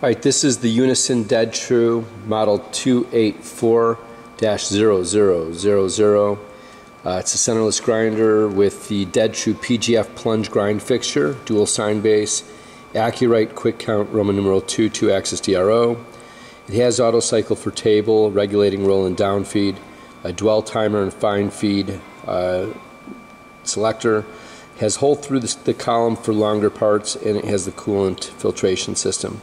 Alright, this is the Unison DedTru model 284-0000. It's a centerless grinder with the DedTru PGF plunge grind fixture, dual sine base, Accurite quick count Roman numeral 2 2-axis DRO. It has auto cycle for table, regulating roll and down feed, a dwell timer and fine feed selector. It has hole through the column for longer parts, and it has the coolant filtration system.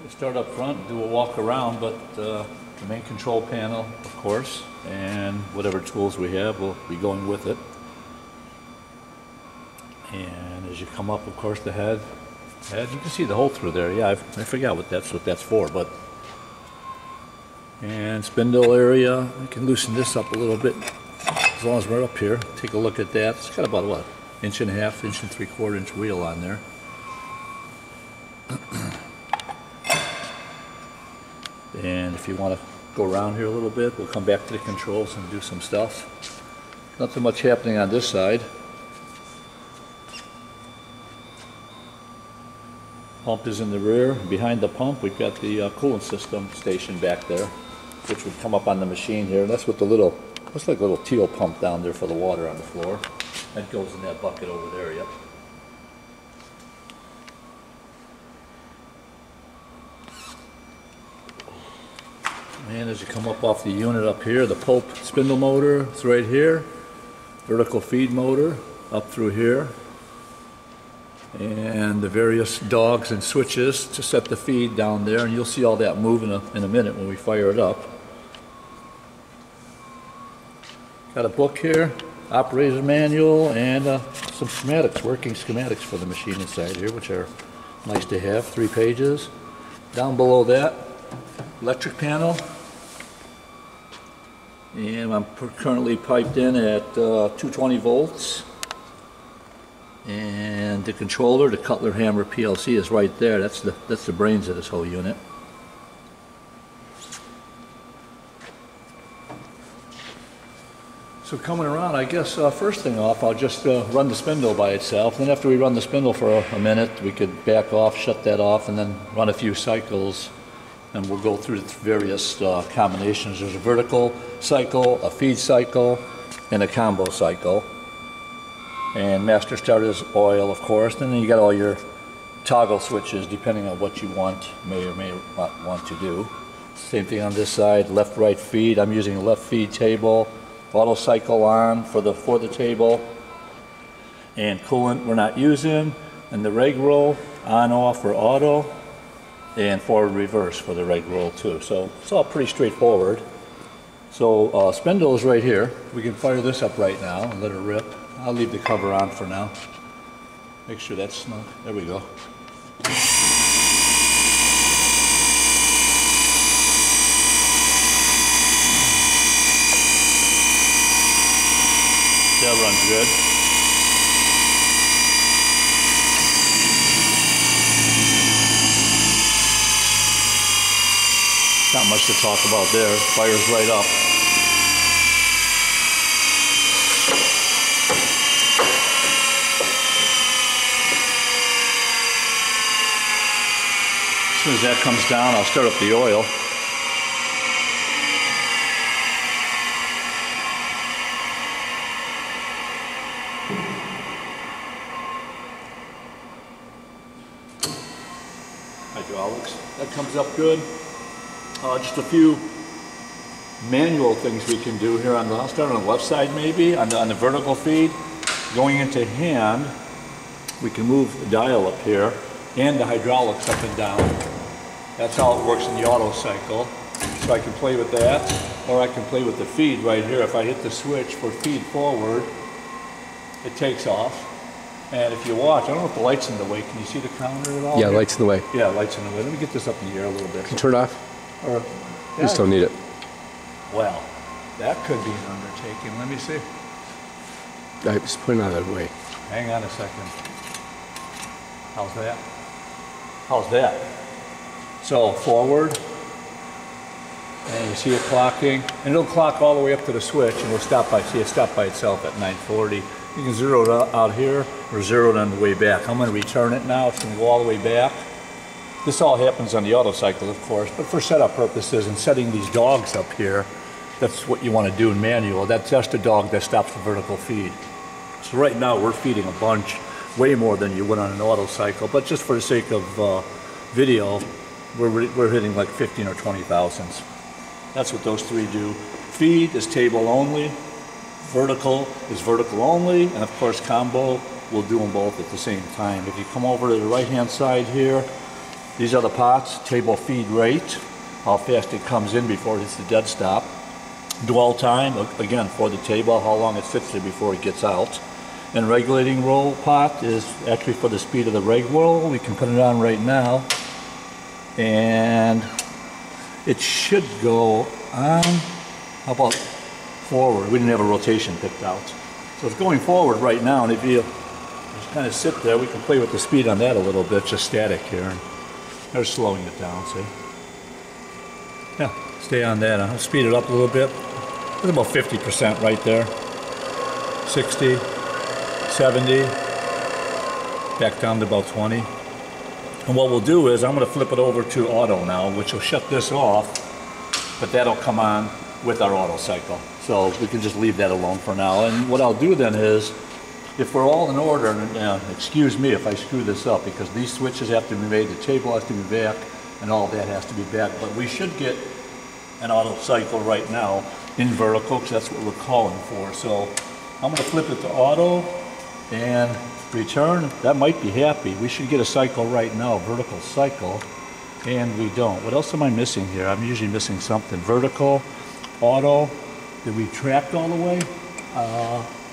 Start up front, do a walk around, but the main control panel, of course, and whatever tools we have will be going with it. And as you come up, of course, the head, you can see the hole through there. Yeah, I forgot what that's for, but. And spindle area, I can loosen this up a little bit as long as we're up here. Take a look at that. It's got about what, 1.5 inch, 1.75 inch wheel on there. And if you want to go around here a little bit, we'll come back to the controls and do some stuff. Nothing much happening on this side. Pump is in the rear. Behind the pump, we've got the coolant system station back there, which would come up on the machine here. That's what the little, looks like a little teal pump down there for the water on the floor. That goes in that bucket over there, yep. And as you come up off the unit up here, the Pulp spindle motor is right here. Vertical feed motor up through here. And the various dogs and switches to set the feed down there. And you'll see all that move in a minute when we fire it up. Got a book here, operator's manual, and some schematics, working schematics for the machine inside here, which are nice to have, 3 pages. Down below that, electric panel. And I'm currently piped in at 220 volts. And the controller, the Cutler Hammer PLC, is right there. That's the brains of this whole unit. So coming around, I guess first thing off, I'll just run the spindle by itself. Then after we run the spindle for a minute, we could back off, shut that off, and then run a few cycles. And we'll go through the various combinations. There's a vertical cycle, a feed cycle, and a combo cycle. And master starters, oil, of course. And then you got all your toggle switches depending on what you may or may not want to do. Same thing on this side, left, right feed. I'm using a left feed table. Auto cycle on for the table. And coolant we're not using. And the reg roll, on, off, or auto. And forward reverse for the reg roll too. So it's all pretty straightforward. So spindle is right here. We can fire this up right now and let it rip. I'll leave the cover on for now. Make sure that's snug. There we go. That runs good. Not much to talk about there. Fires right up. As soon as that comes down, I'll start up the oil. Hydraulics. That comes up good. Just a few manual things we can do here. I'll start on the left side maybe, on the vertical feed. Going into hand, we can move the dial up here and the hydraulics up and down. That's how it works in the auto cycle. So I can play with that, or I can play with the feed right here. If I hit the switch for feed forward, it takes off. And if you watch, I don't know if the light's in the way. Can you see the counter at all? Yeah, light's in the way. Yeah, light's in the way. Let me get this up in the air a little bit. Can you turn it off? Or, yeah, just don't need it. Well, that could be an undertaking. Let me see. I just put it out of the way. Hang on a second. How's that? How's that? So forward, and you see it clocking, and it'll clock all the way up to the switch, and it'll stop by. See it stop by itself at 9:40. You can zero it out here or zero it on the way back. I'm going to return it now. It's going to go all the way back. This all happens on the auto cycle, of course, but for setup purposes and setting these dogs up here, that's what you want to do in manual. That's just a dog that stops the vertical feed. So right now we're feeding a bunch, way more than you would on an auto cycle, but just for the sake of video, we're hitting like 15 or 20 thousandths. That's what those three do. Feed is table only, vertical is vertical only, and of course combo will do them both at the same time. If you come over to the right hand side here, these are the pots, table feed rate, how fast it comes in before it hits the dead stop. Dwell time, again for the table, how long it sits there before it gets out. And regulating roll pot is actually for the speed of the reg roll. We can put it on right now. And it should go on, how about forward? We didn't have a rotation picked out. So it's going forward right now, and if you just kind of sit there, we can play with the speed on that a little bit, just static here. And they're slowing it down, see? Yeah, stay on that. I'll speed it up a little bit. It's about 50% right there. 60, 70, back down to about 20. And what we'll do is I'm going to flip it over to auto now, which will shut this off, but that'll come on with our auto cycle. So we can just leave that alone for now. And what I'll do then is, if we're all in order, and excuse me if I screw this up, because these switches have to be made, the table has to be back, and all that has to be back, but we should get an auto cycle right now in vertical, because that's what we're calling for. So I'm going to flip it to auto and return. That might be happy. We should get a cycle right now, vertical cycle, and we don't. What else am I missing here? I'm usually missing something. Vertical, auto. Did we track all the way?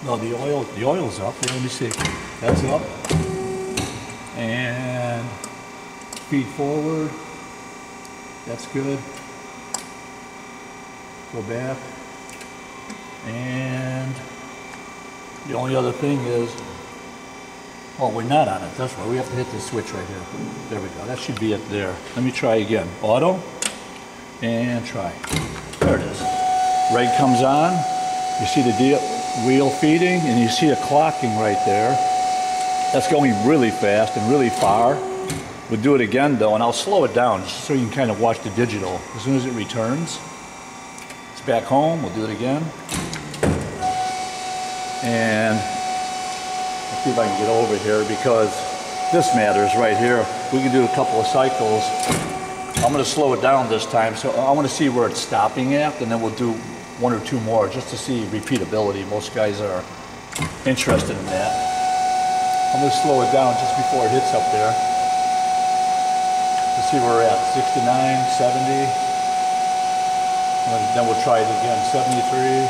No, the oil's up. Let me see. That's up. And feed forward. That's good. Go back. And the only other thing is, oh, we're not on it. That's right. We have to hit this switch right here. There we go. That should be it there. Let me try again. Auto. And try. There it is. Reg comes on. You see the wheel feeding, and you see a clocking right there. That's going really fast and really far. We'll do it again though, and I'll slow it down just so you can kind of watch the digital. As soon as it returns, it's back home. We'll do it again. And let's see if I can get over here, because this matters right here. We can do a couple of cycles. I'm going to slow it down this time, so I want to see where it's stopping at, and then we'll do one or two more just to see repeatability. Most guys are interested in that. I'm going to slow it down just before it hits up there. Let's see where we're at. 69, 70. And then we'll try it again. 73,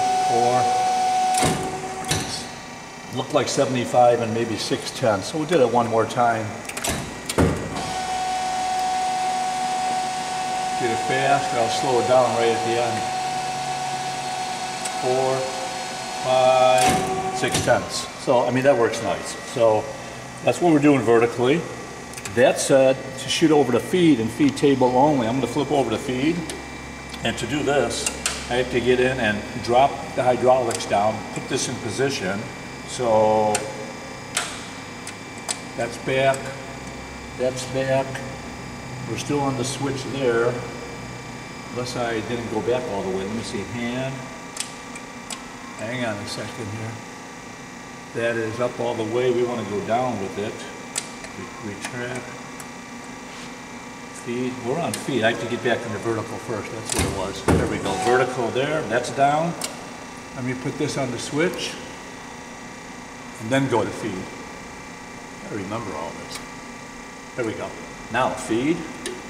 4. Looked like 75 and maybe 610. So we did it one more time. Get it fast, I'll slow it down right at the end. 4, 5, 6 tenths. So, I mean, that works nice. So, that's what we're doing vertically. That said, to shoot over the feed and feed table only, I'm going to flip over the feed. And to do this, I have to get in and drop the hydraulics down, put this in position. So, that's back, that's back. We're still on the switch there, unless I didn't go back all the way. Let me see, hand. Hang on a second here. That is up all the way. We want to go down with it. Retract. Feed. We're on feed. I have to get back into vertical first. That's what it was. There we go. Vertical there. That's down. Let me put this on the switch. And then go to feed. I remember all this. There we go. Now feed.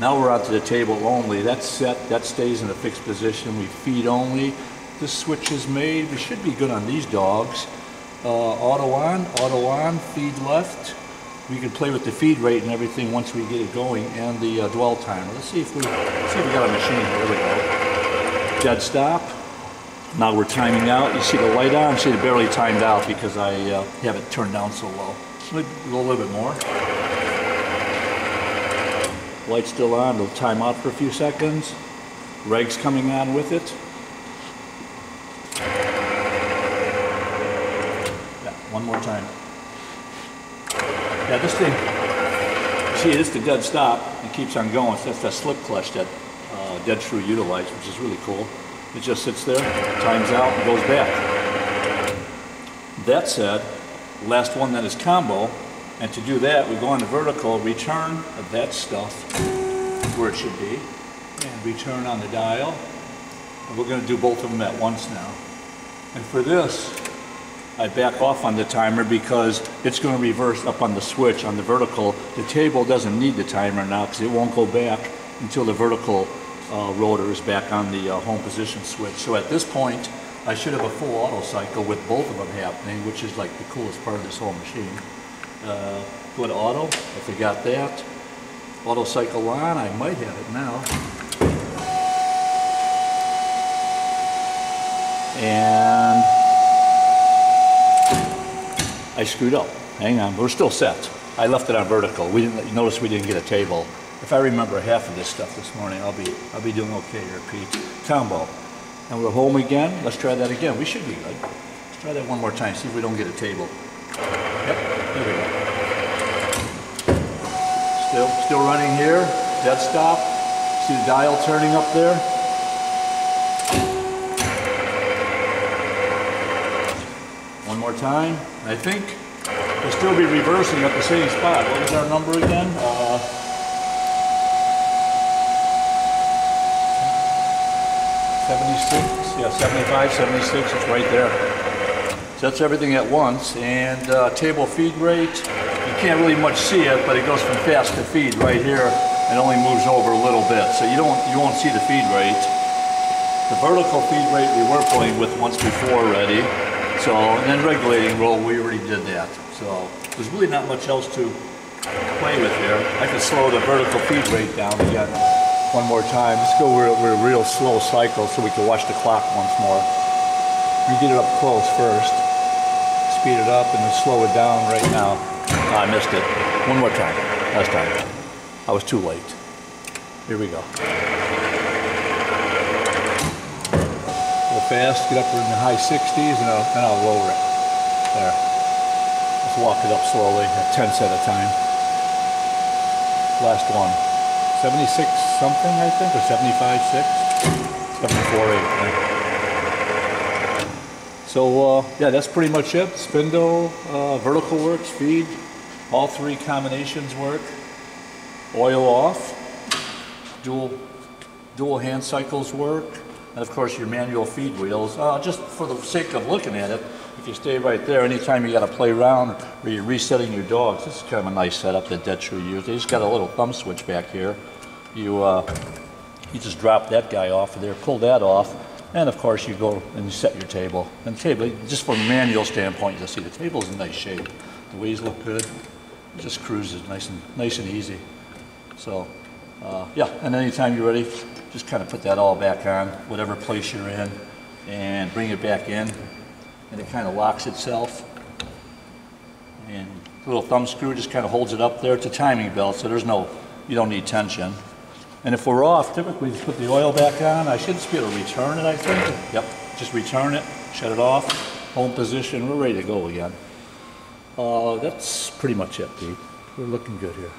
Now we're out to the table only. That's set. That stays in a fixed position. We feed only. This switch is made. We should be good on these dogs. Auto on, feed left. We can play with the feed rate and everything once we get it going, and the dwell timer. Let's see if we got a machine. There we go. Dead stop. Now we're timing out. You see the light on. See, it barely timed out because I have it turned down so low. Let me go a little bit more. Light's still on. It'll time out for a few seconds. Reg's coming on with it. Yeah, One more time. Yeah, this thing, see, it's the dead stop. It keeps on going. So that's that slip clutch that DedTru utilized, which is really cool. It just sits there, times out, and goes back. That said, last one then is combo. And to do that, we go on the vertical, return that stuff where it should be, and return on the dial. And we're going to do both of them at once now. And for this, I back off on the timer because it's going to reverse up on the switch on the vertical. The table doesn't need the timer now because it won't go back until the vertical rotor is back on the home position switch. So at this point, I should have a full auto cycle with both of them happening, which is like the coolest part of this whole machine. Go to auto, I forgot that. Auto cycle on, I might have it now. And I screwed up. Hang on, we're still set. I left it on vertical. We didn't notice we didn't get a table. If I remember half of this stuff this morning, I'll be doing okay here, Pete. Combo. And we're home again. Let's try that again. We should be good. Let's try that one more time, see if we don't get a table. Yep, there we go. Still running here. Dead stop. See the dial turning up there? One more time. I think we'll still be reversing at the same spot. What was our number again? 76? Yeah, 75, 76. It's right there. So that's everything at once. And table feed rate, you can't really much see it, but it goes from fast to feed right here and only moves over a little bit. So you won't see the feed rate. The vertical feed rate we were playing with once before already. So, and then regulating roll, we already did that. So there's really not much else to play with here. I can slow the vertical feed rate down again one more time. Let's go with a real slow cycle so we can watch the clock once more. We get it up close first. Speed it up and then slow it down right now. Oh, I missed it. One more time. Last time. I was too late. Here we go. Go fast, get up in the high 60s, and then I'll lower it. There. Let's walk it up slowly, at 10 at a time. Last one. 76 something, I think, or 75.6? 74.8. So yeah, that's pretty much it. Spindle, vertical works, feed, all three combinations work. Oil off, dual hand cycles work, and of course your manual feed wheels. Just for the sake of looking at it, if you stay right there, anytime you got to play around or you're resetting your dogs, this is kind of a nice setup that DedTru used. They just got a little thumb switch back here. You just drop that guy off of there, pull that off. And of course you go and you set your table. And the table, just from a manual standpoint, you'll see the table's in nice shape. The wheels look good. It just cruises nice and easy. So yeah, and anytime you're ready, just kind of put that all back on, whatever place you're in, and bring it back in. And it kind of locks itself. And the little thumb screw just kind of holds it up there. It's a timing belt, so you don't need tension. And if we're off, typically just put the oil back on. I should just be able to return it, I think. Yep, just return it, shut it off, home position, we're ready to go again. That's pretty much it, Pete. We're looking good here.